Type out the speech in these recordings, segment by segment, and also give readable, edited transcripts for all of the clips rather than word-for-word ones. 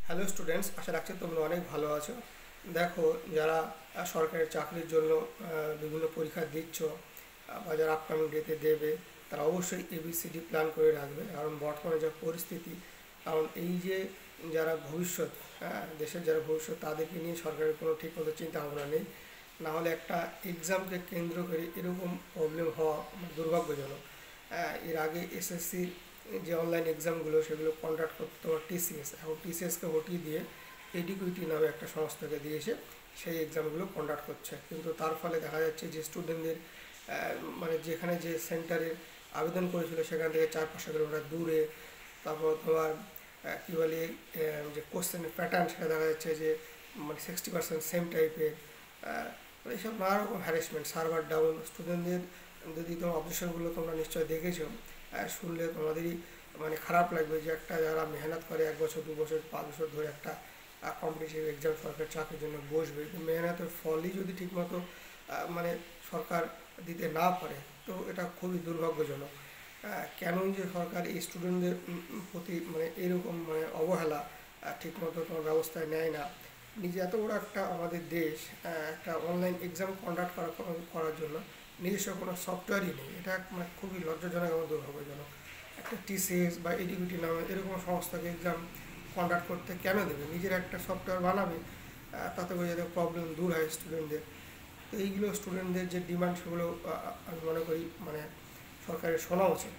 Hello students, আশা রাখছি তোমরা অনেক ভালো আছো। দেখো, যারা সরকারি চাকরির জন্য বিভিন্ন পরীক্ষা দিচ্ছ বা যারা আপকামিং ডেতে দেবে, তারা অবশ্যই এবিসিডি প্ল্যান করে রাখবে। কারণ বর্তমানে যা পরিস্থিতি, কারণ এই যে যারা ভবিষ্যৎ, দেশের যারা ভবিষ্যৎ, তাদেরকে নিয়ে সরকারের কোনো ঠিকমতো চিন্তা ভাবনা নেই। না হলে একটা এক্সামকে কেন্দ্র করে এরকম প্রবলেম হওয়া দুর্ভাগ্যজনক। এর আগে এসএসসির যে অনলাইন এক্সামগুলো সেগুলো কন্ডাক্ট করতো তোমার টিসিএস, এখন টিসিএসকে হটিয়ে দিয়ে এডিকুইটি নামে একটা সংস্থাকে দিয়েছে, সেই এক্সামগুলো কন্ডাক্ট করছে। কিন্তু তার ফলে দেখা যাচ্ছে যে স্টুডেন্টদের মানে যেখানে যে সেন্টারে আবেদন করেছিল সেখান থেকে 4-5 কিলোমিটার দূরে, তারপর তোমার কী বলে যে কোশ্চেনের প্যাটার্ন সেটা দেখা যাচ্ছে যে মানে 60% সেম টাইপের, এইসব নানা রকম হ্যারাসমেন্ট, সার্ভার ডাউন। স্টুডেন্টদের যদি তোমার অবজেকশনগুলো তোমরা নিশ্চয়ই দেখেছো, শুনলে তোমাদেরই মানে খারাপ লাগবে যে একটা যারা মেহনত করে 1 বছর 2 বছর 5 বছর ধরে একটা কম্পিটিটিভ এক্সাম সরকারি চাকরির জন্য বসবে, মেহনতের ফলই যদি ঠিকমতো মানে সরকার দিতে না পারে, তো এটা খুবই দুর্ভাগ্যজনক। কেন যে সরকার এই স্টুডেন্টদের প্রতি মানে এরকম মানে অবহেলা ঠিকমতো কোনো ব্যবস্থায় নেয় না। নিজে এত বড় একটা আমাদের দেশ, একটা অনলাইন এক্সাম কন্ডাক্ট করার জন্য নিজস্ব কোনো সফটওয়্যারই নেই, এটা মানে খুবই লজ্জাজনক এবং দুর্ভাগ্যজনক। একটা টিসিএস বা এডিবিটি নামে এরকম সংস্থাকে এক্সাম কন্ডাক্ট করতে কেন দেবে? নিজের একটা সফটওয়্যার বানাবে, তাতে করে যাতে প্রবলেম দূর হয় স্টুডেন্টদের। তো এইগুলো স্টুডেন্টদের যে ডিমান্ড, সেগুলো আমি মনে করি মানে সরকারের শোনা উচিত।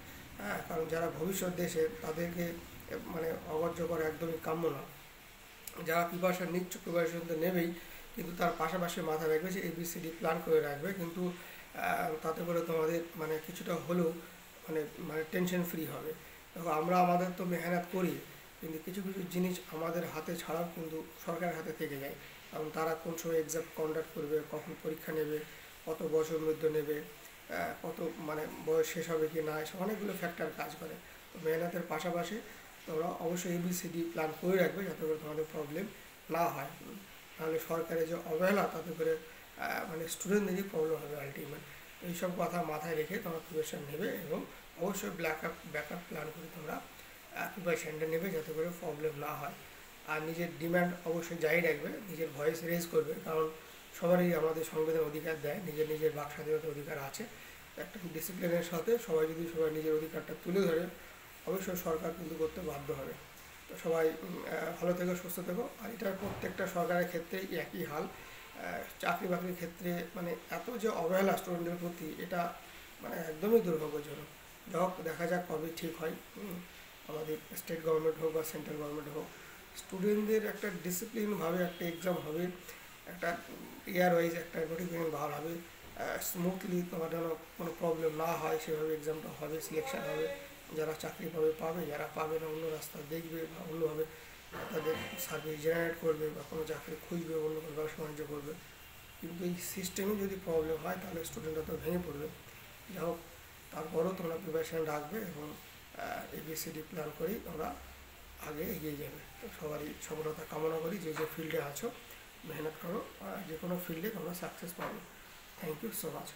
কারণ যারা ভবিষ্যৎ দেশে, তাদেরকে মানে অগ্রাহ্য করা একদমই কাম্য না। যারা প্রিপারেশন নিচ্ছে, প্রিপারেশন তো নেবেই, কিন্তু তার পাশাপাশি মাথায় রাখবে যে এবিসিডি প্ল্যান করে রাখবে। কিন্তু তাতে করে তোমাদের মানে কিছুটা হলেও মানে মানে টেনশন ফ্রি হবে। দেখো, আমরা আমাদের তো মেহনত করি, কিন্তু কিছু কিছু জিনিস আমাদের হাতে ছাড়াও কিন্তু সরকারের হাতে থেকে যায়। কারণ তারা কোন সময় এক্সাম কন্ডাক্ট করবে, কখন পরীক্ষা নেবে, কত বছর মধ্যে নেবে, কত মানে বয়স শেষ হবে কি না, এসব অনেকগুলো ফ্যাক্টর কাজ করে। তো মেহনতের পাশাপাশি তোমরা অবশ্যই এবিসিডি প্ল্যান করে রাখবে, যাতে করে তোমাদের প্রবলেম না হয়। নাহলে সরকারের যে অবহেলা, তাতে করে মানে স্টুডেন্টদেরই প্রবলেম হবে আলটিমেট। এইসব কথা মাথায় রেখে তোমরা প্রিপারেশান নেবে, এবং অবশ্যই ব্যাকআপ প্ল্যান করে তোমরা প্রিপারেশানটা নেবে, যাতে করে প্রবলেম না হয়। আর নিজের ডিম্যান্ড অবশ্যই জারি রাখবে, নিজের ভয়েস রেজ করবে। কারণ সবারই আমাদের সংবিধান অধিকার দেয়, নিজের নিজের বাক স্বাধীনতার অধিকার আছে। একটা ডিসিপ্লিনের সাথে সবাই যদি সবাই নিজের অধিকারটা তুলে ধরে, অবশ্যই সরকার কিন্তু করতে বাধ্য হবে। তো সবাই ভালো থেকো, সুস্থ থেকো। আর এটা প্রত্যেকটা সরকারের ক্ষেত্রেই একই হাল। চাকরি বাকরির ক্ষেত্রে মানে এত যে অবহেলা স্টুডেন্টদের প্রতি, এটা মানে একদমই দুর্ভাগ্যজনক। যাই হোক, দেখা যাক কবে ঠিক হয়। আমাদের স্টেট গভর্নমেন্ট হোক বা সেন্ট্রাল গভর্নমেন্ট হোক, স্টুডেন্টদের একটা ডিসিপ্লিনভাবে একটা এক্সাম হবে, একটা ইয়ার ওয়াইজ একটা নোটিফিকেশন বার হবে, স্মুথলি, তোমার যেন কোনো প্রবলেম না হয় সেভাবে এক্সামটা হবে, সিলেকশন হবে। যারা চাকরি পাবে পাবে, যারা পাবে না অন্য রাস্তা দেখবে বা অন্যভাবে তাদের সার্ভিস জেনারেট করবে বা কোনো চাকরি খুঁজবে, অন্য কোনো ব্যবসা বাণিজ্য করবে। কিন্তু এই সিস্টেমে যদি প্রবলেম হয়, তাহলে স্টুডেন্টরা তো ভেঙে পড়বে। যাই হোক, তারপরেও তোমরা প্রিপারেশান রাখবে, এবং এবিসিডি প্ল্যান করেই তোমরা আগে এগিয়ে যাবে। তো সবারই সফলতা কামনা করি। যে যে ফিল্ডে আছো, মেহনত করো, যে কোনো ফিল্ডে তোমরা সাকসেস পাবে। Thank you so much.